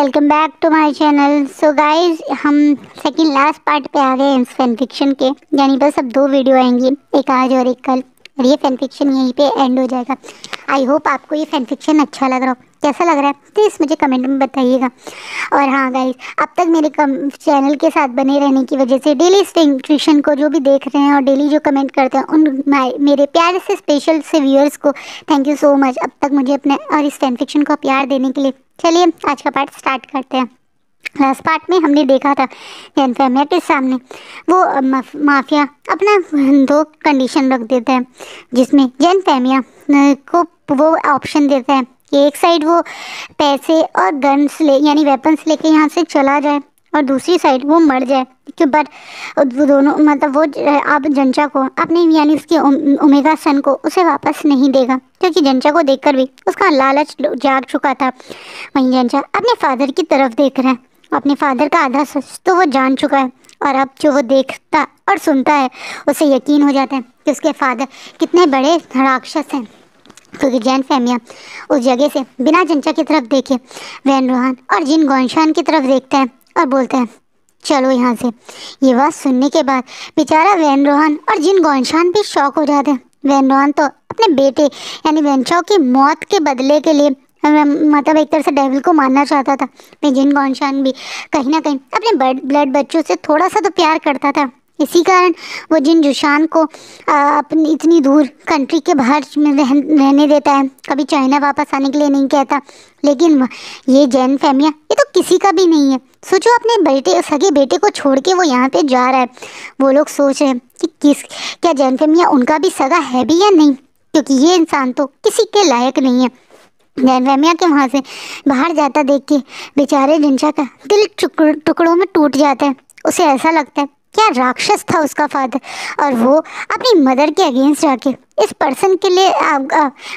Welcome back to my channel. So guys, हम second last part पे आ गए हैं फैन फिक्शन के। यानी बस अब 2 वीडियो आएंगी, एक आज और एक कल, और ये फैन फिक्शन यहीं पे एंड हो जाएगा। आई होप आपको ये फैन फिक्शन अच्छा लग रहा हो। कैसा लग रहा है प्लीज़ मुझे कमेंट में बताइएगा। और हाँ गाइस, अब तक मेरे चैनल के साथ बने रहने की वजह से डेली फैन फिक्शन को जो भी देख रहे हैं और डेली जो कमेंट करते हैं उन मेरे प्यारे से स्पेशल से व्यूअर्स को थैंक यू सो मच। अब तक मुझे अपने और इस फैन फिक्शन को प्यार देने के लिए। चलिए आज का पार्ट स्टार्ट करते हैं। लास्ट पार्ट में हमने देखा था जैन फैमिया के सामने वो माफिया अपना 2 कंडीशन रख देता है, जिसमें जैन फैमिया को वो ऑप्शन देता है कि एक साइड वो पैसे और गन्स ले यानी वेपन्स लेके यहाँ से चला जाए और दूसरी साइड वो मर जाए। कि बट वो दोनों मतलब वो अब जंचा को अपने यानी उसके ओमेगा सन को उसे वापस नहीं देगा, क्योंकि जंचा को देखकर भी उसका लालच जाग चुका था। वहीं जंचा अपने फादर की तरफ देख रहा है। अपने फादर का आधा सच तो वो जान चुका है, और अब जो वो देखता और सुनता है उसे यकीन हो जाता है कि उसके फादर कितने बड़े राक्षस हैं। क्योंकि जैन फैमिया उस जगह से बिना जंचा की तरफ देखे वैन रोहान और जिन गौनशान की तरफ देखता है और बोलता है चलो यहाँ से। ये बात सुनने के बाद बेचारा वैन रोहान और जिन गौनशान भी शॉक हो जाते हैं। वैन रोहान तो अपने बेटे यानी वैनचाओ की मौत के बदले के लिए मतलब एक तरह से डेविल को मारना चाहता था। मैं जिन गौनशान भी कहीं ना कहीं अपने ब्लड बच्चों से थोड़ा सा तो प्यार करता था। इसी कारण वो जिन जुशान को अपनी इतनी दूर कंट्री के बाहर रहने देता है, कभी चाइना वापस आने के लिए नहीं कहता। लेकिन ये जैन फैमिया ये तो किसी का भी नहीं है। सोचो अपने सगे बेटे को छोड़ के वो यहाँ पे जा रहा है। वो लोग सोच रहे हैं कि क्या जैन फैमिया उनका भी सगा है भी या नहीं, क्योंकि ये इंसान तो किसी के लायक नहीं है। जैन फैमिया के वहाँ से बाहर जाता देख के बेचारे जिंचा का दिल टुकड़ों में टूट जाता है। उसे ऐसा लगता है क्या राक्षस था उसका फादर, और वो अपनी मदर के अगेंस्ट जाके इस पर्सन के लिए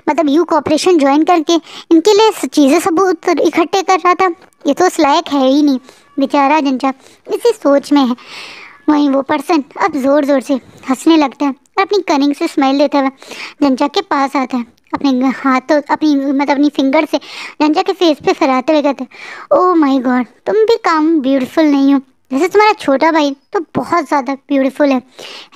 मतलब यू कॉपरेशन ज्वाइन करके इनके लिए चीज़ें सबूत इकट्ठे कर रहा था। ये तो उस लायक है ही नहीं। बेचारा जंचा इसी सोच में है। वहीं वो पर्सन अब ज़ोर ज़ोर से हंसने लगता है और अपनी कनिंग से स्माइल देता हुआ जंचा के पास आता है। अपने हाथों अपनी फिंगर से जंचा के फेस पे फहराते हुए कहते हैं ओह माय गॉड, तुम भी काम ब्यूटीफुल नहीं हो। जैसे तुम्हारा छोटा भाई तो बहुत ज़्यादा ब्यूटीफुल है,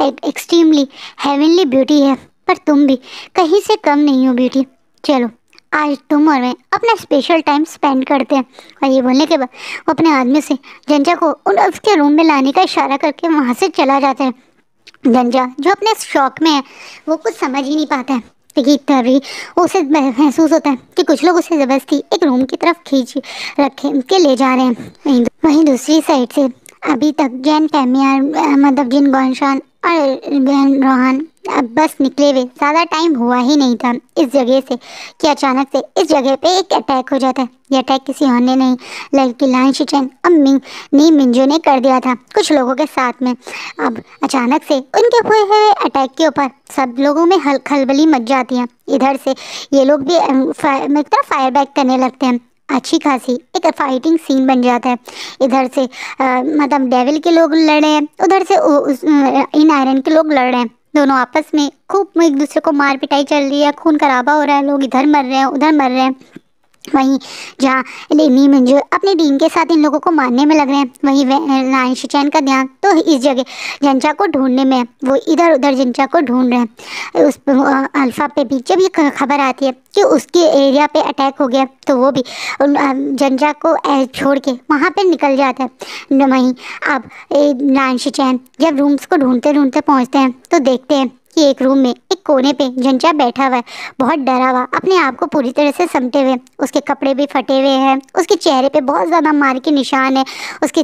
एक्सट्रीमली हेवनली ब्यूटी है, पर तुम भी कहीं से कम नहीं हो ब्यूटी। चलो आज तुम और मैं अपना स्पेशल टाइम स्पेंड करते हैं। और ये बोलने के बाद वो अपने आदमी से जंजा को उसके रूम में लाने का इशारा करके वहाँ से चला जाता है। जंजा जो अपने शौक में है वो कुछ समझ ही नहीं पाता है, क्योंकि तभी उसे महसूस होता है कि कुछ लोग उसे ज़बरदस्ती एक रूम की तरफ खींच रखे के ले जा रहे हैं। वहीं दूसरी साइड से अभी तक जैन फैमिया मतलब जिन गौनशान और वैन रोहान अब बस निकले हुए ज़्यादा टाइम हुआ ही नहीं था इस जगह से कि अचानक से इस जगह पे एक अटैक हो जाता है। ये अटैक किसी और ने नहीं लड़की लान शिचेन और नी मिंजो ने कर दिया था कुछ लोगों के साथ में। अब अचानक से उनके हुए हुए अटैक के ऊपर सब लोगों में खलबली मच जाती है। इधर से ये लोग भी फायर बैक करने लगते हैं। अच्छी खासी एक फाइटिंग सीन बन जाता है। इधर से मतलब डेविल के लोग लड़ रहे हैं, उधर से इन आयरन के लोग लड़ रहे हैं। दोनों आपस में खूब एक दूसरे को मार पिटाई चल रही है, खून खराबा हो रहा है, लोग इधर मर रहे हैं उधर मर रहे हैं। वहीं जहाँ नी मिंजो अपनी टीम के साथ इन लोगों को मारने में लग रहे हैं, वहीं लाइन शिचैन का ध्यान तो इस जगह जंचा को ढूंढने में है। वो इधर उधर जंचा को ढूंढ रहे हैं। उस अल्फा पे भी जब ये खबर आती है कि उसके एरिया पे अटैक हो गया तो वो भी जंचा को छोड़ के वहाँ पे निकल जाता है। वहीं अब लाइन शिचैन जब रूम्स को ढूंढते ढूंढते पहुँचते हैं तो देखते हैं कि एक रूम में एक कोने पे जंचा बैठा हुआ है, बहुत डरा हुआ, अपने आप को पूरी तरह से समटे हुए। उसके कपड़े भी फटे हुए हैं, उसके चेहरे पे बहुत ज़्यादा मार के निशान है, उसके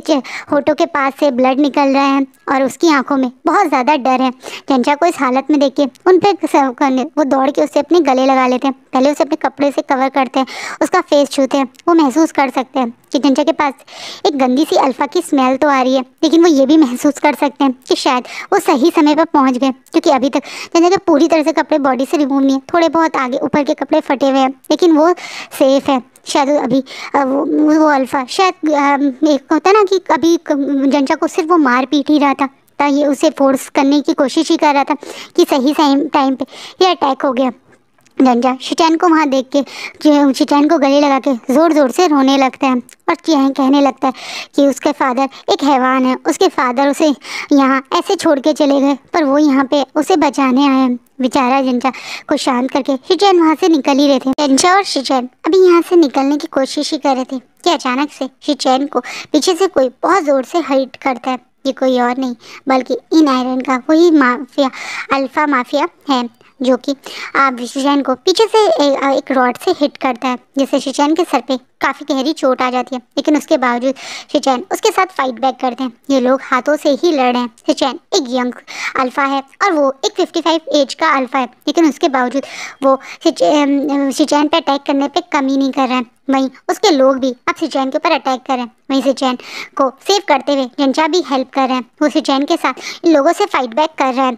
होठों के पास से ब्लड निकल रहा है और उसकी आंखों में बहुत ज़्यादा डर है। जंचा को इस हालत में देख के उन पर वो दौड़ के उसे अपने गले लगा लेते हैं। पहले उसे अपने कपड़े से कवर करते हैं, उसका फेस छूते हैं। वो महसूस कर सकते हैं कि जंचा के पास एक गंदी सी अल्फा की स्मेल तो आ रही है, लेकिन वो ये भी महसूस कर सकते हैं कि शायद वो सही समय पर पहुंच गए, क्योंकि अभी तक जंचा के पूरी तरह से कपड़े बॉडी से रिमूव नहीं है। थोड़े बहुत आगे ऊपर के कपड़े फटे हुए हैं, लेकिन वो सेफ है। शायद अभी वो अल्फा शायद एक होता है ना कि अभी जंचा को सिर्फ वो मार पीट ही रहा था, ये उसे फोर्स करने की कोशिश ही कर रहा था कि सही टाइम पे ये अटैक हो गया। जंजा शिचैन को वहाँ देख के शिचैन को गले लगा के जोर जोर से रोने लगता है और कहने लगता है कि उसके फादर एक हैवान है, उसके फादर उसे यहाँ ऐसे छोड़ के चले गए पर वो यहाँ पे उसे बचाने आए हैं। बेचारा जंजा को शांत करके शिचैन वहाँ से निकल ही रहे थे। जंजा और शिचैन अभी यहाँ से निकलने की कोशिश ही कर रहे थे कि अचानक से शिचैन को पीछे से कोई बहुत जोर से हिट करता है। ये कोई और नहीं बल्कि इन आयरन का वही माफिया, अल्फा माफिया है, जो कि शिचैन को पीछे से एक रॉड से हिट करता है, जिससे शिचैन के सर पे काफ़ी गहरी चोट आ जाती है। लेकिन उसके बावजूद शिचैन उसके साथ फाइट बैक करते हैं। ये लोग हाथों से ही लड़ रहे हैं। शिचैन एक यंग अल्फा है और वो एक 55 एज का अल्फा है, लेकिन उसके बावजूद वो शिचैन पे अटैक करने पे कमी नहीं कर रहे हैं। वहीं उसके लोग भी अब शिचैन के ऊपर अटैक कर रहे हैं। वहीं शिचैन को सेव करते हुए जंजा भी हेल्प कर रहे हैं। वो शिचैन के साथ इन लोगों से फाइट बैक कर रहे हैं।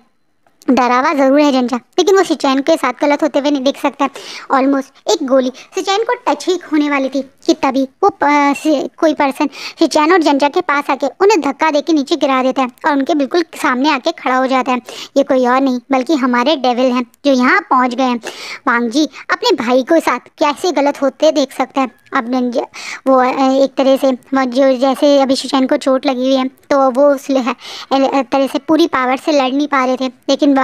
डरावा जरूर है जंजा, लेकिन वो शिचैन के साथ गलत होते हुए नहीं देख सकता। ऑलमोस्ट एक गोली शिचैन को टच ही होने वाली थी कि तभी वो कोई पर्सन शिचैन और जंजा के पास आके उन्हें धक्का देके नीचे गिरा देता है और उनके बिल्कुल सामने आके खड़ा हो जाता है। ये कोई और नहीं बल्कि हमारे डेविल हैं जो यहाँ पहुँच गए हैं। वांग जी अपने भाई के साथ कैसे गलत होते देख सकता है। अब वो एक तरह से जो जैसे अभी शिचैन को चोट लगी हुई है तो वो उस तरह से पूरी पावर से लड़ नहीं पा रहे थे, लेकिन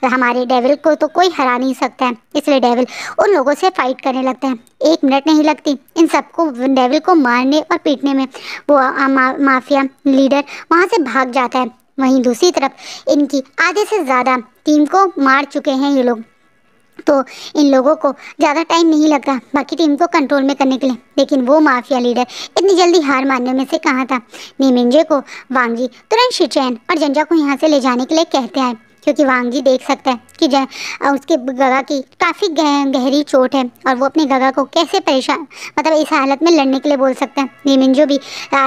हमारे डेविल को तो कोई हरा नहीं सकता है। इसलिए डेविल उन लोगों से फाइट करने लगता है। 1 मिनट नहीं लगती इन सबको डेविल को मारने और पीटने में। वो माफिया लीडर वहाँ से भाग जाता है। वहीं दूसरी तरफ इनकी आधे से ज़्यादा टीम को मार चुके हैं ये लोग, तो इन लोगों को ज़्यादा टाइम नहीं लगता बाकी टीम को कंट्रोल में करने के लिए। लेकिन वो माफिया लीडर इतनी जल्दी हार मानने में से कहाँ था। नीमिंजे को वांग जी तुरंत शिचैन और जंजा को यहाँ से ले जाने के लिए कहते हैं, क्योंकि वांग जी देख सकता है कि उसके गगा की काफ़ी गहरी चोट है और वो अपने गगा को कैसे परेशान मतलब इस हालत में लड़ने के लिए बोल सकता है। नीमिंजो भी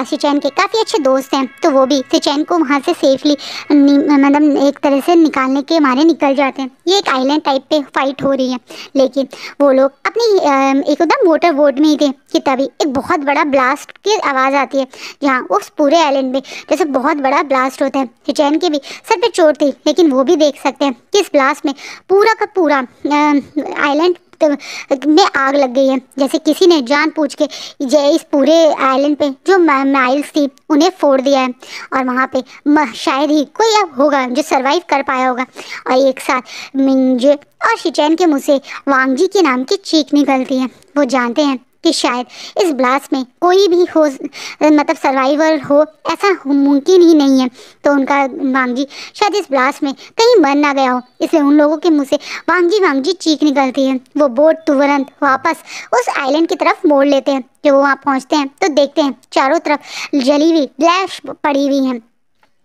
शिचैन के काफ़ी अच्छे दोस्त हैं, तो वो भी शिचैन को वहाँ से सेफली मतलब एक तरह से निकालने के मारे निकल जाते हैं। ये एक आइलैंड टाइप पे फाइट हो रही है, लेकिन वो लोग अपनी एकदम मोटर बोट में ही थे कि तभी एक बहुत बड़ा ब्लास्ट की आवाज़ आती है, जहाँ उस पूरे आइलैंड में जैसे बहुत बड़ा ब्लास्ट होता है। शिचैन के भी सर पे चोट थी, लेकिन वो भी देख सकते हैं कि इस ब्लास्ट में पूरा का पूरा आइलैंड में आग लग गई है, जैसे किसी ने जान पूछ के इस पूरे आइलैंड पे जो माइल्स थी उन्हें फोड़ दिया है। और वहाँ पे शायद ही कोई अब होगा जो सरवाइव कर पाया होगा। और एक साथ मिंजे और शिचैन के मुँह से वांग जी के नाम की चीख निकलती है। वो जानते हैं कि शायद इस ब्लास्ट में कोई भी हो मतलब सर्वाइवर हो ऐसा मुमकिन ही नहीं है, तो उनका वांग जी शायद इस ब्लास्ट में कहीं मर ना गया हो, इसलिए उन लोगों के मुंह से वांग जी चीख निकलती है। वो बोट तुरंत वापस उस आइलैंड की तरफ मोड़ लेते हैं। जब वो वहाँ पहुँचते हैं तो देखते हैं चारों तरफ जली हुई लैश पड़ी हुई हैं।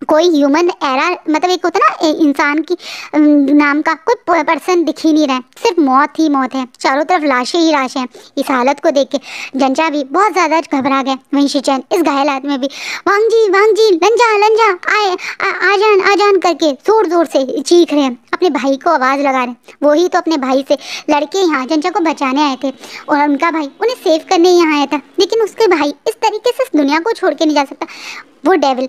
कोई ह्यूमन एरा मतलब एक होता ना इंसान की नाम का कोई पर्सन दिख ही नहीं रहा है, सिर्फ मौत ही मौत है। चारों तरफ लाशें ही लाशें हैं। इस हालत को देख के जंजा भी बहुत ज़्यादा घबरा गया। वहीं शिचैन इस घायल हाथ में भी वांग जी लंजा आए आ जान करके जोर जोर से चीख रहे हैं, अपने भाई को आवाज़ लगा रहे हैं। वही तो अपने भाई से लड़के यहाँ जंजा को बचाने आए थे और उनका भाई उन्हें सेव करने यहाँ आया था, लेकिन उसके भाई इस तरीके से इस दुनिया को छोड़ के नहीं जा सकता। वो डेविल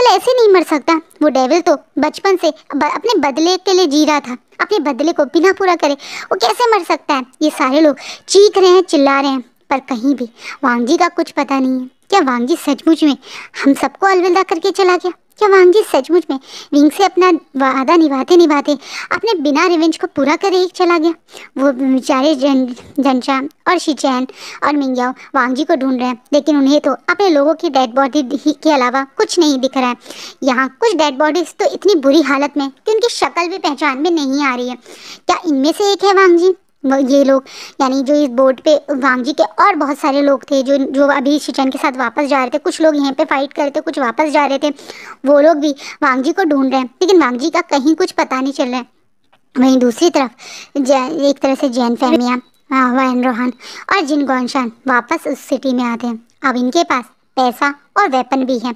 ऐसे नहीं मर सकता। वो डेविल तो बचपन से अपने बदले के लिए जी रहा था, अपने बदले को बिना पूरा करे वो कैसे मर सकता है। ये सारे लोग चीख रहे हैं, चिल्ला रहे हैं, पर कहीं भी वांग जी का कुछ पता नहीं है। क्या वांग जी सचमुच में हम सबको अलविदा करके चला गया? क्या वांग जी सचमुच में विंग से अपना वादा निभाते अपने बिना रिवेंज को पूरा करे ही चला गया? वो बेचारे जंचा और शिचैन और मिंग्याओ वांग जी को ढूंढ रहे हैं, लेकिन उन्हें तो अपने लोगों की डेड बॉडी के अलावा कुछ नहीं दिख रहा है। यहाँ कुछ डेड बॉडीज तो इतनी बुरी हालत में कि उनकी शक्ल भी पहचान में नहीं आ रही है। क्या इनमें से एक है वांग जी? ये लोग यानी जो इस बोट पे वांग जी के और बहुत सारे लोग थे जो अभी शिचैन के साथ वापस जा रहे थे। कुछ लोग यहाँ पे फाइट कर रहे थे, कुछ वापस जा रहे थे। वो लोग भी वांग जी को ढूंढ रहे हैं, लेकिन वांग जी का कहीं कुछ पता नहीं चल रहा है। वहीं दूसरी तरफ एक तरह से जैन फैमिया वैन रोहन और जिन गोनशान वापस उस सिटी में आते हैं। अब इनके पास पैसा और वेपन भी है।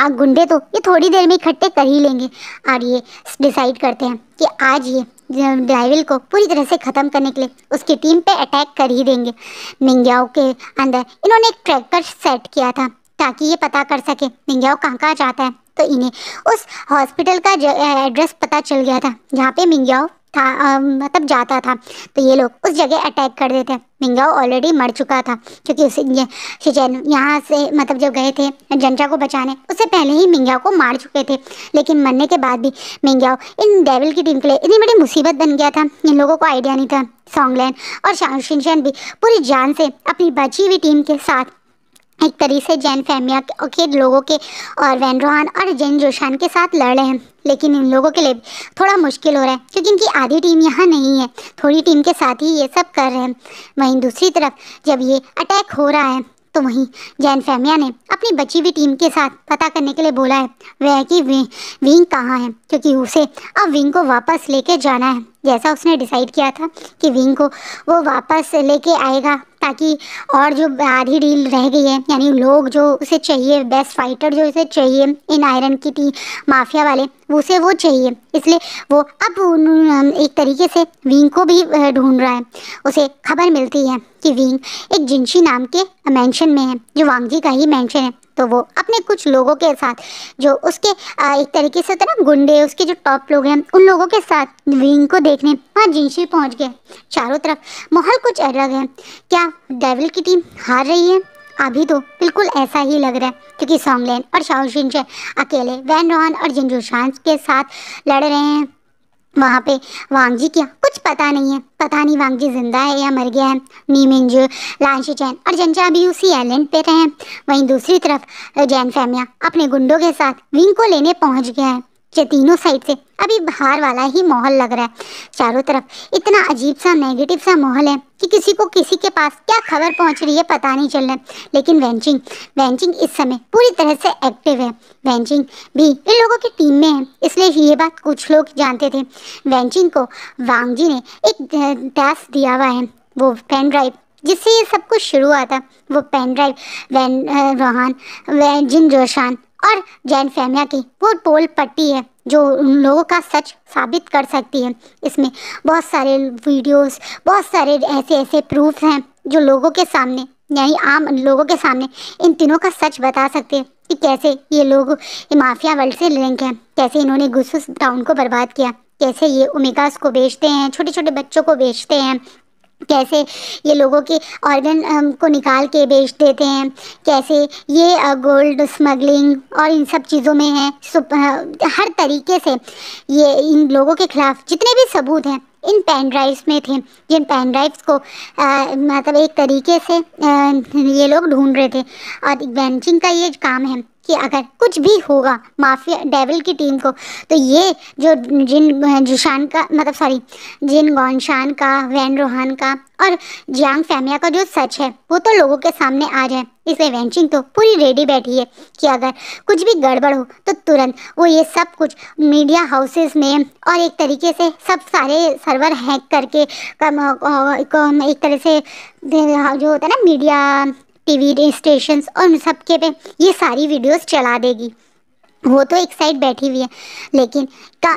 गुंडे तो ये थोड़ी देर में इकट्ठे कर ही लेंगे और ये डिसाइड करते हैं कि आज ये डेविल को पूरी तरह से ख़त्म करने के लिए उसकी टीम पे अटैक कर ही देंगे। मिंग्याओ के अंदर इन्होंने एक ट्रैकर सेट किया था ताकि ये पता कर सके मिंग्याओ कहाँ जाता है। तो इन्हें उस हॉस्पिटल का एड्रेस पता चल गया था जहाँ पे मिंग्याओ मतलब जाता था तो ये लोग उस जगह अटैक कर देते। मिंगाओ ऑलरेडी मर चुका था क्योंकि उसे शिचेन यहाँ से मतलब जब गए थे जंचा को बचाने उससे पहले ही मिंगाओ को मार चुके थे। लेकिन मरने के बाद भी मिंगाओ इन डेविल की टीम के लिए इतनी बड़ी मुसीबत बन गया था, इन लोगों को आइडिया नहीं था। सॉन्गलैंड और शिनचैन भी पूरी जान से अपनी बची हुई टीम के साथ एक तरीके से जैन फैमिया के लोगों के और वैन रोहान और जेन जोशान के साथ लड़ रहे हैं। लेकिन इन लोगों के लिए थोड़ा मुश्किल हो रहा है क्योंकि इनकी आधी टीम यहाँ नहीं है, थोड़ी टीम के साथ ही ये सब कर रहे हैं। वहीं दूसरी तरफ जब ये अटैक हो रहा है तो वहीं जैन फैमिया ने अपनी बची हुई टीम के साथ पता करने के लिए बोला है वह कि विंग कहाँ है, क्योंकि उसे अब विंग को वापस लेके जाना है। जैसा उसने डिसाइड किया था कि विंग को वो वापस लेके आएगा ताकि और जो आधी डील रह गई है यानी लोग जो उसे चाहिए, बेस्ट फाइटर जो उसे चाहिए इन आयरन की टीम माफिया वाले उसे वो चाहिए, इसलिए वो अब एक तरीके से विंग को भी ढूंढ रहा है। उसे खबर मिलती है कि विंग एक जिनशी नाम के मेंशन में है जो वांगजी का ही मेंशन है। तो वो अपने कुछ लोगों के साथ जो उसके एक तरीके से होता है ना गुंडे, उसके जो टॉप लोग हैं उन लोगों के साथ विंग को देखने वहाँ जिनशी पहुँच गए। चारों तरफ माहौल कुछ अलग है। क्या डेविल की टीम हार रही है? अभी तो बिल्कुल ऐसा ही लग रहा है क्योंकि सॉन्गलैंड और शाओ शिनचैन अकेले वैन रोहान और जेन जोशान के साथ लड़ रहे हैं। वहाँ पे वांगजी क्या कुछ पता नहीं है, पता नहीं वांगजी जिंदा है या मर गया है। नी मिंजू, लान शिचैन और जंचा भी उसी आइलैंड पे रहे। वहीं दूसरी तरफ जैन फैमिया अपने गुंडों के साथ विंग को लेने पहुंच गया है। ये तीनों साइड से अभी बाहर वाला ही माहौल लग रहा है। चारों तरफ इतना अजीब सा नेगेटिव सा माहौल है कि किसी को किसी के पास क्या खबर पहुंच रही है पता नहीं चल रहा है। लेकिन वेंचिंग इस समय पूरी तरह से एक्टिव है। वेंचिंग भी इन लोगों की टीम में है, इसलिए ये बात कुछ लोग जानते थे। वेंचिंग को वांगजी ने एक टास्क दिया हुआ है, वो पेन ड्राइव जिससे ये सब कुछ शुरू हुआ था। वो पेन ड्राइव वैन रोहान, जिन जोशान और जैन फैमिया की वो पोल पट्टी है जो उन लोगों का सच साबित कर सकती है। इसमें बहुत सारे वीडियोस, बहुत सारे ऐसे प्रूफ हैं जो लोगों के सामने यानी आम लोगों के सामने इन तीनों का सच बता सकते हैं कि कैसे ये लोग ये माफिया वर्ल्ड से लिंक हैं, कैसे इन्होंने गुसुस टाउन को बर्बाद किया, कैसे ये ओमेगास को बेचते हैं, छोटे छोटे बच्चों को बेचते हैं, कैसे ये लोगों के ऑर्गन को निकाल के बेच देते हैं, कैसे ये गोल्ड स्मगलिंग और इन सब चीज़ों में है। हर तरीके से ये इन लोगों के खिलाफ जितने भी सबूत हैं इन पेन ड्राइव्स में थे, जिन पेन ड्राइव्स को मतलब एक तरीके से ये लोग ढूंढ रहे थे। और वेंचिंग का ये काम है कि अगर कुछ भी होगा माफिया डेविल की टीम को तो ये जो जिन जुशान का मतलब सॉरी जिन गॉनशान का, वैन रोहान का और जियांग फैमिया का जो सच है वो तो लोगों के सामने आ जाए। इसलिए वेंचिंग तो पूरी रेडी बैठी है कि अगर कुछ भी गड़बड़ हो तो तुरंत वो ये सब कुछ मीडिया हाउसेस में और एक तरीके से सब सारे सर्वर हैक करके एक तरह से जो होता है ना मीडिया टीवी स्टेशंस और उन सब के पे ये सारी वीडियोस चला देगी। वो तो एक साइड बैठी हुई है लेकिन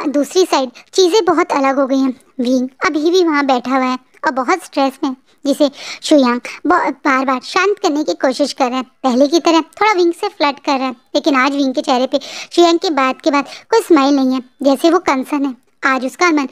दूसरी साइड चीज़ें बहुत अलग हो गई हैं। विंग अभी भी वहाँ बैठा हुआ है और बहुत स्ट्रेस में, जिसे शुयांग बार बार शांत करने की कोशिश कर रहा है। पहले की तरह थोड़ा विंग से फ्लर्ट कर रहा है लेकिन आज विंग के चेहरे पे शुयांग के बाद कोई स्माइल नहीं है, जैसे वो कंसर्न है। आज उसका मन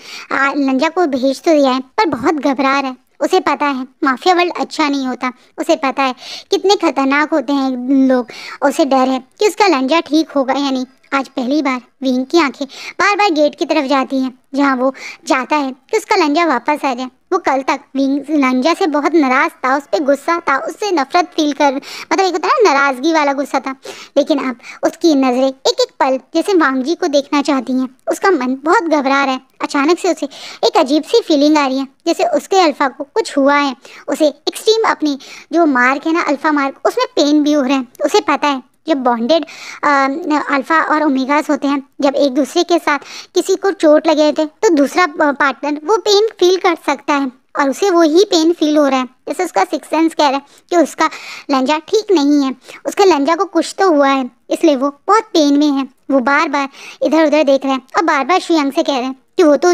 लंजा को भेज तो दिया है पर बहुत घबरा रहा है। उसे पता है माफिया वर्ल्ड अच्छा नहीं होता, उसे पता है कितने खतरनाक होते हैं लोग। उसे डर है कि उसका लंजा ठीक होगा या नहीं। आज पहली बार विंग की आंखें बार बार गेट की तरफ जाती हैं जहां वो चाहता है कि उसका लंजा वापस आ जाए। वो कल तक विंग लंजा से बहुत नाराज था, उस पर गुस्सा था, उससे नफरत फील कर मतलब एक होता है ना नाराजगी वाला गुस्सा था। लेकिन अब उसकी नजरें एक एक पल जैसे वांगजी को देखना चाहती हैं। उसका मन बहुत घबरा रहा है। अचानक से उसे एक अजीब सी फीलिंग आ रही है जैसे उसके अल्फा को कुछ हुआ है। उसे एक्सट्रीम अपनी जो मार्क है ना अल्फा मार्क, उसमें पेन भी हो रहा है। उसे पता है जब बॉन्डेड अल्फा और ओमेगास होते हैं, जब एक दूसरे के साथ किसी को चोट लगे थे तो दूसरा पार्टनर वो पेन फील कर सकता है और उसे वो ही पेन फील हो रहा है। जैसे उसका सिक्स सेंस कह रहा है कि उसका लंजा ठीक नहीं है, उसके लंजा को कुछ तो हुआ है, इसलिए वो बहुत पेन में है। वो बार बार इधर उधर देख रहा है और बार बार शुयांग से कह रहे हैं कि वो तो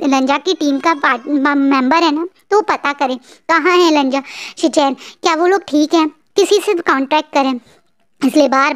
लंजा की टीम का मेंबर है ना, तो वो पता करे कहाँ है लंजा, शिचैन, क्या वो लोग ठीक हैं, किसी से कॉन्टैक्ट करें। इसलिए बार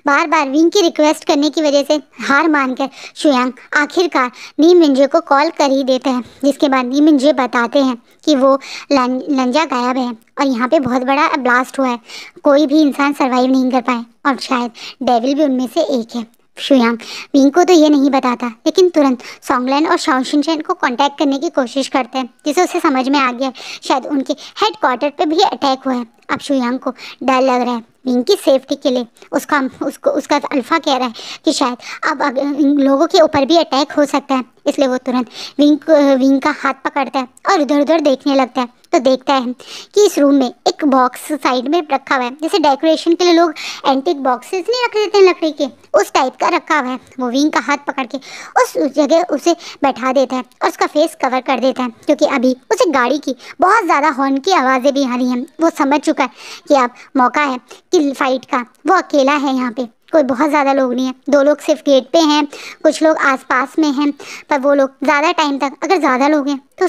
बार विंग की रिक्वेस्ट करने की वजह से हार मानकर शुयांग आखिरकार नी मिंजे को कॉल कर ही देता है, जिसके बाद नी मिंजे बताते हैं कि वो लंजा गायब है और यहाँ पे बहुत बड़ा ब्लास्ट हुआ है, कोई भी इंसान सरवाइव नहीं कर पाए और शायद डेविल भी उनमें से एक है। शुयांग विंग को तो ये नहीं बताता, लेकिन तुरंत सॉन्गलैंड और शाओशिनचैन को कांटेक्ट करने की कोशिश करते हैं, जिसे उसे समझ में आ गया शायद उनके हेडक्वार्टर पे भी अटैक हुआ है। अब शुयांग को डर लग रहा है विंग की सेफ्टी के लिए। उसका अल्फा कह रहा है कि शायद अब इन लोगों के ऊपर भी अटैक हो सकता है, इसलिए वो तुरंत विंग का हाथ पकड़ता है और इधर उधर देखने लगता है। तो देखता है कि इस रूम में एक बॉक्स साइड में रखा हुआ है, जैसे डेकोरेशन के लिए लोग एंटिक बॉक्सेस नहीं रख देते हैं लकड़ी के, उस टाइप का रखा हुआ है। वो विंग का हाथ पकड़ के उस जगह उसे बैठा देता है और उसका फेस कवर कर देता है, क्योंकि अभी उसे गाड़ी की बहुत ज़्यादा हॉर्न की आवाज़ें भी आ रही हैं। वो समझ चुका है कि अब मौका है कि फाइट का। वो अकेला है, यहाँ पे कोई बहुत ज़्यादा लोग नहीं है, 2 लोग सिर्फ गेट पे हैं, कुछ लोग आसपास में हैं, पर वो लोग ज़्यादा टाइम तक, अगर ज़्यादा लोग हैं तो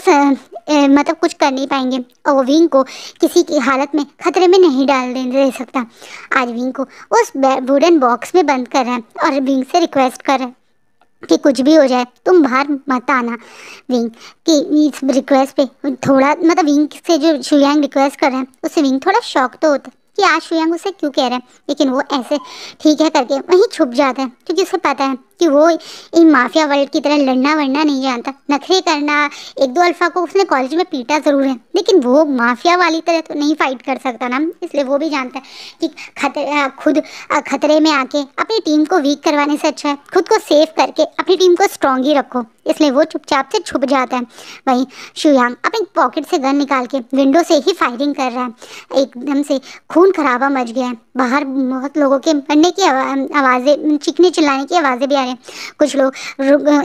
मतलब कुछ कर नहीं पाएंगे और वो विंग को किसी की हालत में खतरे में नहीं डाल दे सकता। आज विंग को उस वुडन बॉक्स में बंद कर रहा है और विंग से रिक्वेस्ट कर रहा है कि कुछ भी हो जाए तुम बाहर मत आना। विंग की इस रिक्वेस्ट पे थोड़ा मतलब विंग से जो शुयांग रिक्वेस्ट कर रहे हैं उससे विंग थोड़ा शॉक तो होता है कि आज शुयांग उसे क्यों कह रहा है, लेकिन वो ऐसे ठीक है करके वहीं छुप जाता है, क्योंकि उसे पता है कि वो इन माफिया वर्ल्ड की तरह लड़ना वड़ना नहीं जानता, नखरे करना। 1-2 अल्फा को उसने कॉलेज में पीटा ज़रूर है, लेकिन वो माफिया वाली तरह तो नहीं फाइट कर सकता ना, इसलिए वो भी जानता है कि खुद खतरे में आके अपनी टीम को वीक करवाने से अच्छा है खुद को सेफ करके अपनी टीम को स्ट्रॉन्ग ही रखो, इसलिए वो चुपचाप से छुप जाता है। वहीं शुयांग अपनी पॉकेट से गन निकाल के विंडो से ही फायरिंग कर रहा है। एकदम से खून खराबा मच गया है, बाहर बहुत लोगों के मरने की आवाज़ें, चीखने चिल्लाने की आवाज़ें भी आ रही हैं। कुछ लोग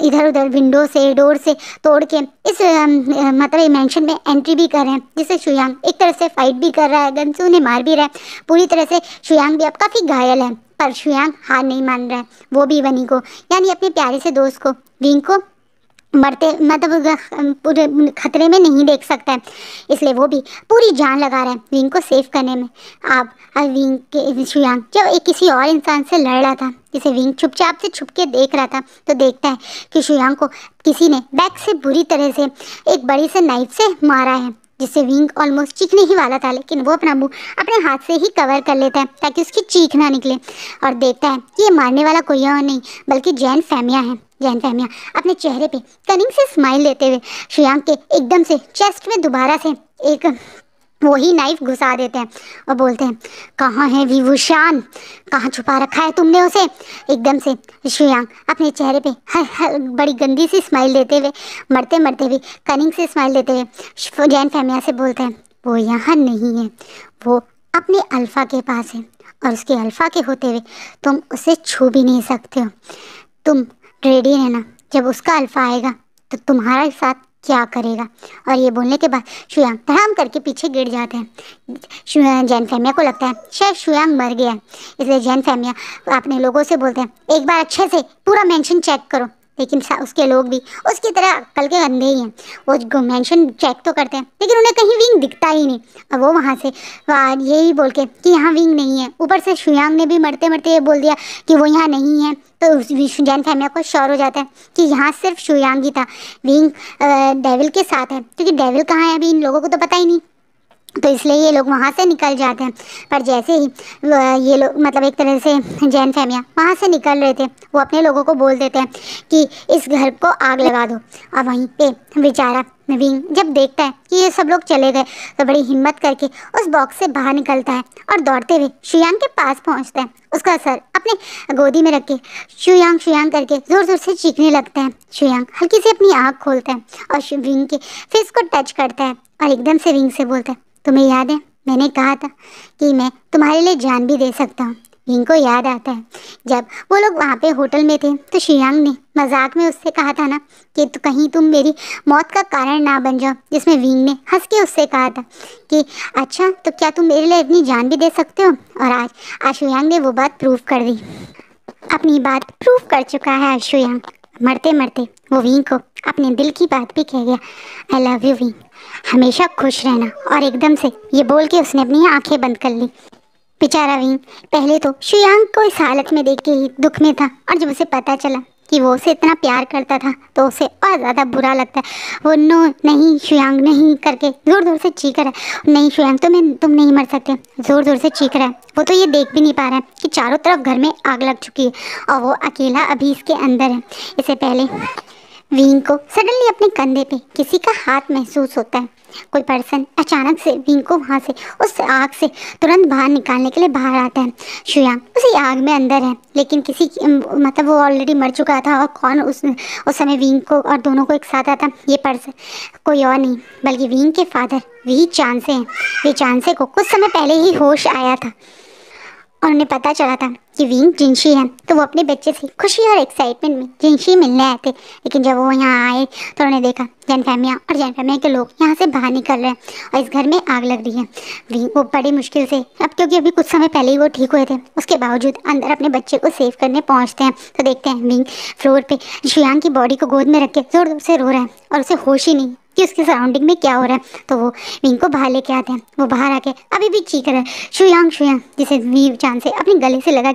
इधर उधर विंडो से डोर से तोड़ के इस मतलब मैंशन में एंट्री भी कर रहे हैं, जिससे शुयांग एक तरह से फाइट भी कर रहा है, गन से उन्हें मार भी रहा है। पूरी तरह से शुयांग भी अब काफ़ी घायल है, पर शुयांग हार नहीं मान रहा है। वो भी वनी को यानी अपने प्यारे से दोस्त को विंग को मरते मतलब पूरे खतरे में नहीं देख सकता है, इसलिए वो भी पूरी जान लगा रहा है विंग को सेव करने में। अब विंग के शुयांग जब एक किसी और इंसान से लड़ रहा था, जिसे विंग चुपचाप से छुप के देख रहा था, तो देखता है कि शुयांग को किसी ने बैक से बुरी तरह से एक बड़ी से नाइफ से मारा है, जिससे विंग ऑलमोस्ट चीखने ही वाला था, लेकिन वो अपना मुंह अपने हाथ से ही कवर कर लेता है ताकि उसकी चीख ना निकले, और देखता है कि ये मारने वाला कोई और नहीं बल्कि जैन फेमिया है। जैन फेमिया अपने चेहरे पे कनिंग से स्माइल लेते हुए शुयांग के एकदम से चेस्ट में दोबारा से एक वही नाइफ घुसा देते हैं और बोलते हैं, कहाँ है विभूषण, कहाँ छुपा रखा है तुमने उसे। एकदम से शुयांग अपने चेहरे पे बड़ी गंदी सी स्माइल देते हुए, मरते मरते भी कनिंग से स्माइल देते हुए जैन फेमिया से बोलते हैं, वो यहाँ नहीं है, वो अपने अल्फा के पास है और उसके अल्फा के होते हुए तुम उसे छू भी नहीं सकते हो। तुम रेडी रहना, जब उसका अल्फा आएगा तो तुम्हारा साथ क्या करेगा। और ये बोलने के बाद शुयांग धड़ाम करके पीछे गिर जाते हैं। जैन फेमिया को लगता है शायद शुयांग मर गया है, इसलिए जैन फेमिया अपने लोगों से बोलते हैं, एक बार अच्छे से पूरा मेंशन चेक करो। लेकिन उसके लोग भी उसकी तरह अक्ल के अंधे ही हैं, वो मेंशन चेक तो करते हैं लेकिन उन्हें कहीं विंग दिखता ही नहीं। अब वो वहाँ से यही बोल के कि यहाँ विंग नहीं है, ऊपर से शुयांग ने भी मरते मरते ये बोल दिया कि वो यहाँ नहीं है, तो उस जैन फेमिया को श्योर हो जाता है कि यहाँ सिर्फ शुयांग ही था, विंग डेविल के साथ है, क्योंकि डेविल कहाँ है अभी इन लोगों को तो पता ही नहीं, तो इसलिए ये लोग वहाँ से निकल जाते हैं। पर जैसे ही ये लोग मतलब एक तरह से जैन फेमिया वहाँ से निकल रहे थे, वो अपने लोगों को बोल देते हैं कि इस घर को आग लगा दो। और वहीं पे बेचारा विंग जब देखता है कि ये सब लोग चले गए, तो बड़ी हिम्मत करके उस बॉक्स से बाहर निकलता है और दौड़ते हुए शुयांग के पास पहुँचता है। उसका सर अपने गोदी में रख के शुयांग शुयांग करके ज़ोर ज़ोर से चीखने लगता है। शुयांग हल्की से अपनी आँख खोलता है और विंग के फेस को टच करता है और एकदम से विंग से बोलता है, तुम्हें याद है मैंने कहा था कि मैं तुम्हारे लिए जान भी दे सकता हूँ। विंग को याद आता है जब वो लोग वहाँ पे होटल में थे, तो शुयांग ने मजाक में उससे कहा था ना कि तो कहीं तुम मेरी मौत का कारण ना बन जाओ, जिसमें विंग ने हंस के उससे कहा था कि अच्छा तो क्या तुम मेरे लिए अपनी जान भी दे सकते हो। और आज शुयांग ने वो बात प्रूव कर दी, अपनी बात प्रूव कर चुका है शुयांग। मरते मरते वो विंग को अपने दिल की बात भी कह गया, आई लव यू विंग, हमेशा खुश रहना। और एकदम से ये बोल के उसने अपनी आंखें बंद कर ली। बेचारा विंग पहले तो शुयांग को इस हालत में देख के ही दुख में था, और जब उसे पता चला कि वो उसे इतना प्यार करता था तो उसे और ज़्यादा बुरा लगता है। वो नो नहीं शुयांग नहीं करके ज़ोर ज़ोर से चीख रहा है, नहीं शुयांग तुम नहीं मर सकते, ज़ोर ज़ोर से चीख रहा है। वो तो ये देख भी नहीं पा रहा है कि चारों तरफ घर में आग लग चुकी है और वो अकेला अभी इसके अंदर है। इससे पहले विंग को सडनली अपने कंधे पे किसी का हाथ महसूस होता है। कोई पर्सन अचानक से विंग को वहाँ से उस आग से तुरंत बाहर निकालने के लिए बाहर आता है। शुयांग उसी आग में अंदर है, लेकिन किसी मतलब वो ऑलरेडी मर चुका था, और कौन उस समय विंग को और दोनों को एक साथ आता, ये पर्सन कोई और नहीं बल्कि विंग के फादर वी चांसे हैं। वी चांसे को कुछ समय पहले ही होश आया था और उन्हें पता चला था कि विंग जिनशी है, तो वो अपने बच्चे से खुशी और एक्साइटमेंट में जिनशी मिलने आए थे। लेकिन जब वो यहाँ आए तो उन्होंने देखा जैन फैमिया और जैन फैमिया के लोग यहाँ से बाहर निकल रहे हैं और इस घर में आग लग रही है। विंग वो बड़ी मुश्किल से, अब क्योंकि अभी कुछ समय पहले ही वो ठीक हुए थे, उसके बावजूद अंदर अपने बच्चे को सेव करने पहुँचते हैं तो देखते हैं विंग फ्लोर पर शुयांग की बॉडी को गोद में रख के जोर जोर से रो रहा है और उसे होश ही नहीं कि उसके सराउंडिंग में क्या हो रहा है। तो वो विंग को बाहर लेके आते हैं। वो बाहर आके अभी भी चीख रहा है शुयांग शुयांग, जिसे वी चांद से अपने गले से लगा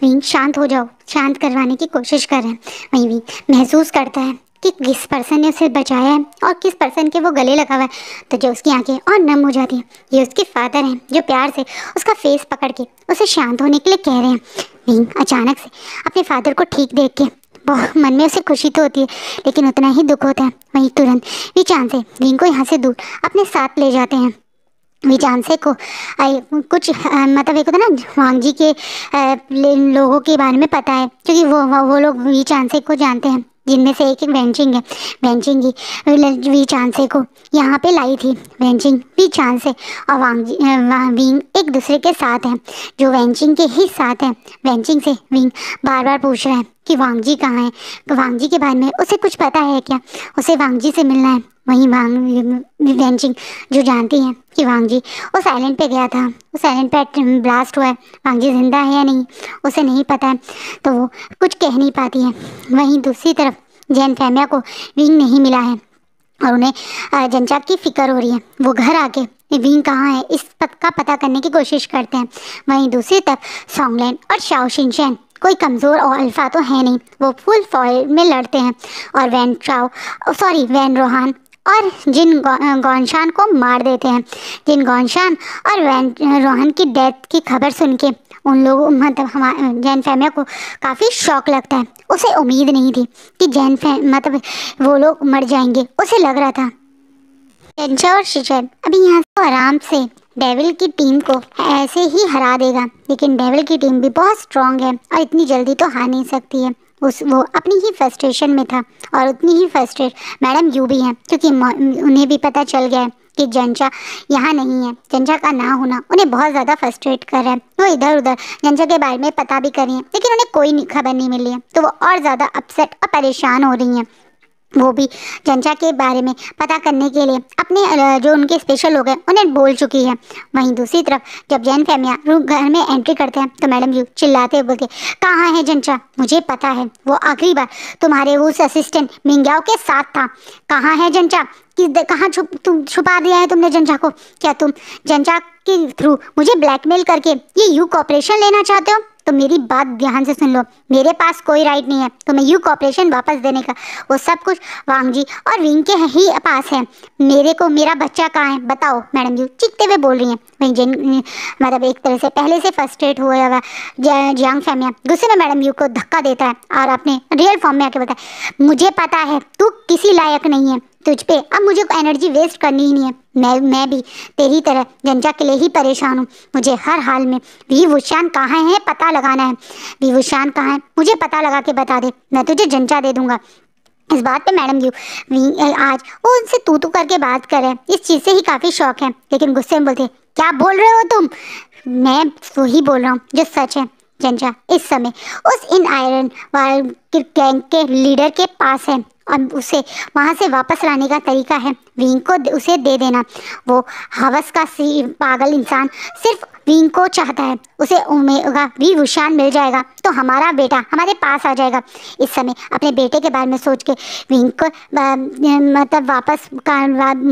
विंग शांत हो जाओ, शांत करवाने की कोशिश कर रहे हैं। वहीं विंग महसूस करता है कि किस पर्सन ने उसे बचाया है और किस पर्सन के वो गले लगा हुआ है। तो जो उसकी आंखें और नम हो जाती हैं, ये उसके फादर हैं जो प्यार से उसका फेस पकड़ के उसे शांत होने के लिए कह रहे हैं। विंग अचानक से अपने फादर को ठीक देख के बहुत मन में उसे खुशी तो होती है, लेकिन उतना ही दुख होता है। वहीं तुरंत वी चांद से विंग को यहाँ से दूर अपने साथ ले जाते हैं। वी चांसे को कुछ मतलब एक होता ना वांग जी के लोगों के बारे में पता है, क्योंकि वो लोग वी चांसे को जानते हैं, जिनमें से एक वेंचिंग है। वेंचिंग ही वी चांसे को यहाँ पे लाई थी। वेंचिंग वी चांसे और विंग एक दूसरे के साथ हैं, जो वेंचिंग के ही साथ हैं। वेंचिंग से विंग बार बार पूछ रहा है कि वांग जी कहाँ है, वांग जी के बारे में उसे कुछ पता है क्या, उसे वांग जी से मिलना है। वहीं वेंचिंग जो जानती है कि वांग जी उस आइलैंड पे गया था, उस आइलैंड पे ब्लास्ट हुआ है, वांग जी जिंदा है या नहीं उसे नहीं पता है, तो वो कुछ कह नहीं पाती है। वहीं दूसरी तरफ जैन फैमिया को विंग नहीं मिला है और उन्हें जनचाक की फिक्र हो रही है। वो घर आके विंग कहाँ है इस का पता करने की कोशिश करते हैं। वहीं दूसरी तरफ सॉन्गलैंड और शाओ शिनचैन कोई कमज़ोर और अल्फा तो है नहीं, वो फुल फॉइल में लड़ते हैं और वैन रोहान और जिन गौनशान को मार देते हैं। जिन गौनशान और वैन रोहान की डेथ की खबर सुन के उन लोगों मतलब हमारे जैन फैमिया को काफ़ी शौक लगता है। उसे उम्मीद नहीं थी कि मतलब वो लोग मर जाएंगे, उसे लग रहा था टेंचा और शिचन अभी यहाँ से आराम से डेविल की टीम को ऐसे ही हरा देगा, लेकिन डेविल की टीम भी बहुत स्ट्रांग है और इतनी जल्दी तो हार नहीं सकती है। वो अपनी ही फ्रस्ट्रेशन में था और उतनी ही फ्रस्ट्रेट मैडम यू भी हैं, क्योंकि उन्हें भी पता चल गया है कि जंचा यहाँ नहीं है। जंचा का ना होना उन्हें बहुत ज़्यादा फ्रस्ट्रेट कर रहा है। वो इधर उधर जंचा के बारे में पता भी कर रही हैं, लेकिन उन्हें कोई खबर नहीं मिली है, तो वो और ज़्यादा अपसेट और परेशान हो रही हैं। वो भी जंचा के बारे में पता करने के लिए अपने जो उनके स्पेशल लोग हैं उन्हें बोल चुकी है। वहीं दूसरी तरफ जब जैन फैमिया घर में एंट्री करते हैं तो मैडम यू चिल्लाते हुए बोलते कहाँ है जंचा, मुझे पता है वो आखिरी बार तुम्हारे उस असिस्टेंट मिंग्याओ के साथ था। कहाँ है जंचा, कहाँ छुपा दिया है तुमने जंचा को? क्या तुम जंचा के थ्रू मुझे ब्लैकमेल करके ये यू कॉपरेशन लेना चाहते हो? तो मेरी बात ध्यान से सुन लो, मेरे पास कोई राइट नहीं है तुम्हें यू कॉपरेशन वापस देने का। वो सब कुछ वांग जी और विंग के ही पास है। मेरे को मेरा बच्चा कहाँ है बताओ? मैडम जी चीखते हुए बोल रही हैं। वहीं जिन मतलब एक तरह से पहले से फर्स्ट्रेट हुआ हुआ जियांग फैमिया गुस्से में मैडम यू को धक्का देता है और अपने रियल फॉर्म में आके बताया मुझे पता है तू किसी लायक नहीं है, तुझ पे अब मुझे एनर्जी वेस्ट करनी ही नहीं है। मैं भी तेरी तरह जंचा के लिए ही परेशान हूँ। मुझे हर हाल में वी वुशान कहाँ है पता लगाना है। वी वुशान कहाँ है मुझे पता लगा के बता दे, मैं तुझे जंचा दे दूंगा। इस बात पे मैडम यू आज वो उनसे तू करके बात करे, इस चीज़ से ही काफ़ी शौक है, लेकिन गुस्से में बोलते क्या बोल रहे हो तुम? मैं वही बोल रहा हूँ जो सच है। जंचा इस समय उस इन आयरन गैंग के लीडर के पास है और उसे वहाँ से वापस लाने का तरीका है विंग को उसे दे देना। वो हवस का पागल इंसान सिर्फ विंग को चाहता है, उसे उम्मीद होगा विभूषण मिल जाएगा तो हमारा बेटा हमारे पास आ जाएगा। इस समय अपने बेटे के बारे में सोच के विंग को मतलब वापस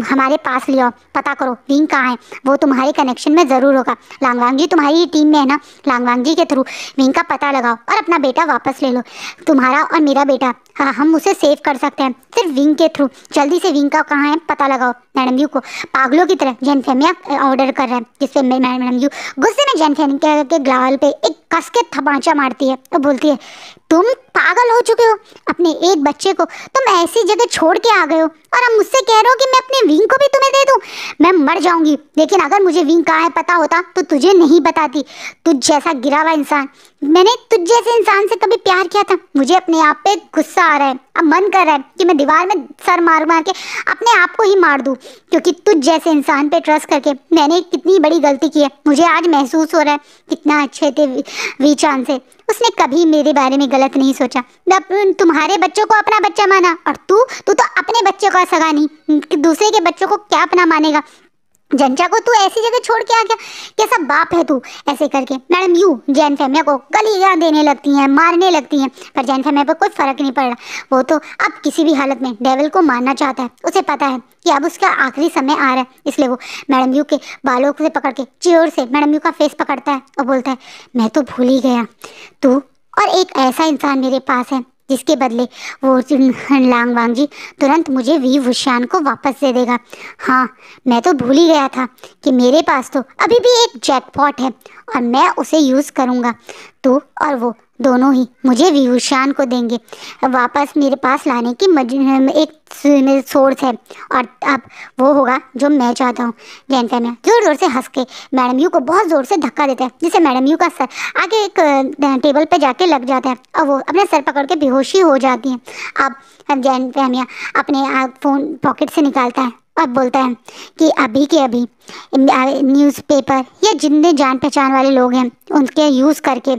हमारे पास ले आओ, पता करो विंग कहाँ है, वो तुम्हारे कनेक्शन में ज़रूर होगा। लांगवांग जी तुम्हारी ही टीम में है ना, लांगवांग जी के थ्रू विंग का पता लगाओ और अपना बेटा वापस ले लो। तुम्हारा और मेरा बेटा, हाँ, हम उसे सेव कर सकते हैं सिर्फ विंग के थ्रू। जल्दी से विंग का कहाँ है पता लगाओ। मैडम यू को पागलों की तरह जैन फेमिया ऑर्डर कर रहा है, जिसपे मैडम यू गुस्से में जैन फेमिया के गाल पे एक कस के थपांचा मारती है और बोलती है, तुम पागल हो चुके हो, अपने एक बच्चे को तुम ऐसी जगह छोड़ के आ गए हो और अब मुझसे कह रहे हो कि मैं अपने विंग को भी तुम्हें दे दूं। मैं मर जाऊंगी, लेकिन अगर मुझे विंग कहाँ है पता होता तो तुझे नहीं बताती। तुझ जैसा गिरा हुआ इंसान, मैंने तुझ जैसे इंसान से कभी प्यार किया था। मुझे अपने आप पे गुस्सा आ रहा है, अब मन कर रहा है कि मैं दीवार में सर मार मार के अपने आप को ही मार दूं, क्योंकि तुझ जैसे इंसान पे ट्रस्ट करके मैंने कितनी बड़ी गलती की है। मुझे आज महसूस हो रहा है कितना अच्छे थे वीचान से, उसने कभी मेरे बारे में गलत नहीं सोचा। तुम्हारे बच्चों को अपना बच्चा माना और तू तो अपने बच्चे को सगा नहीं, दूसरे के बच्चों को क्या अपना मानेगा। जंचा को तू ऐसी जगह छोड़ के आ गया, कैसा बाप है तू। ऐसे करके मैडम यू जैन फेमिया को गालियां देने लगती हैं, मारने लगती हैं, पर जैन फेमिया पर कोई फर्क नहीं पड़ रहा। वो तो अब किसी भी हालत में डेविल को मारना चाहता है। उसे पता है कि अब उसका आखिरी समय आ रहा है, इसलिए वो मैडम यू के बालों से पकड़ के जोर से मैडम यू का फेस पकड़ता है और बोलता है, मैं तो भूल ही गया, तू और एक ऐसा इंसान मेरे पास है जिसके बदले वो लांगवांग जी तुरंत मुझे विभूषण को वापस दे देगा। हाँ, मैं तो भूल ही गया था कि मेरे पास तो अभी भी एक जैकपॉट है और मैं उसे यूज़ करूँगा। तू और वो दोनों ही मुझे विभूषण को देंगे, वापस मेरे पास लाने की एक सोर्स है, और अब वो होगा जो मैं चाहता हूँ। जैन फेमिया जोर जोर से हंस के मैडम यू को बहुत ज़ोर से धक्का देता है, जिससे मैडम यू का सर आगे एक टेबल पे जाके लग जाता है और वो अपने सर पकड़ के बेहोशी हो जाती है। अब जैन फेमिया अपने फ़ोन पॉकेट से निकालता है और बोलता है कि अभी के अभी न्यूज़पेपर या जितने जान पहचान वाले लोग हैं उनके यूज़ करके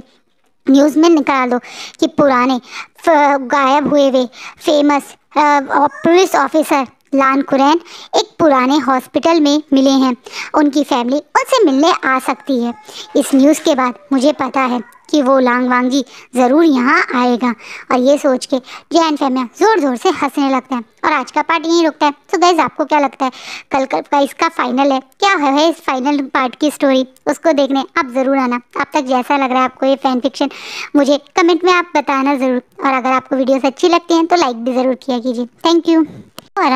न्यूज़ में निकाल दो कि पुराने गायब हुए हुए फेमस पुलिस ऑफिसर लान कुरैन एक पुराने हॉस्पिटल में मिले हैं, उनकी फैमिली उनसे मिलने आ सकती है। इस न्यूज़ के बाद मुझे पता है कि वो लांगवांग जी ज़रूर यहाँ आएगा। और ये सोच के जैन फेमिया ज़ोर ज़ोर से हंसने लगता है और आज का पार्ट यहीं रुकता है। तो गाइस, आपको क्या लगता है कल का इसका फाइनल है, क्या है इस फाइनल पार्ट की स्टोरी, उसको देखने आप ज़रूर आना। अब तक जैसा लग रहा है आपको ये फैन फिक्शन, मुझे कमेंट में आप बताना ज़रूर। और अगर आपको वीडियोस अच्छी लगती हैं तो लाइक भी ज़रूर किया कीजिए। Thank you. और